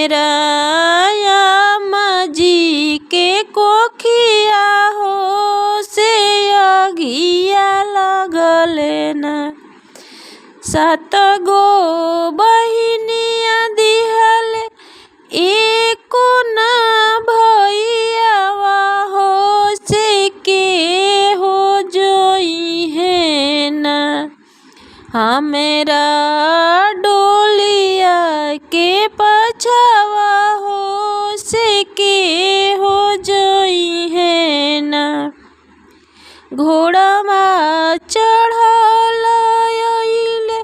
हमेरा जी के कोखिया हो से अगिया लगले ना। 7 गो बहिनिया दिहल एको ना भैयावा हो से के हो जोई है ना। हमेरा डोलिया के पछवा हो से के हो जोई है ना। घोड़ामा चढ़ल अइले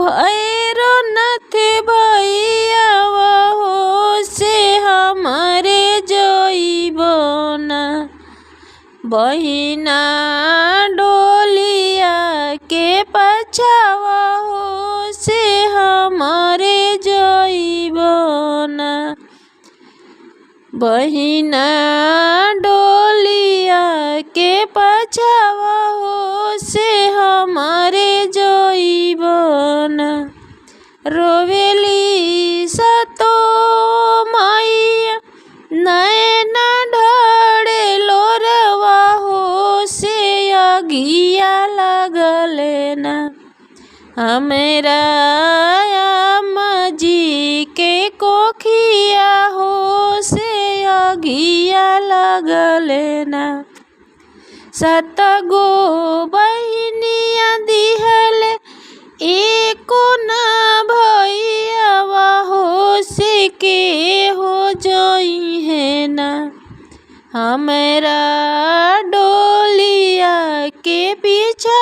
भैरवनाथ भैयावा हो से हमारे जइबो ना। बहिना डोलिया के पछवा हो से हमारे जइबो ना। बहिना डोलिया के पछवा हो से हमारे जइबो ना। रोवेली सतो मैया नैना ढाड़े लोरवा हो से अगिया लगले ना। हमेरा जी के कोखिया हो से अगिया लगले ना। 7 गो बहिनिया दिहल एको ना भैयावा हो से के हो जोई है ना। हमेरा डोलिया के पीछा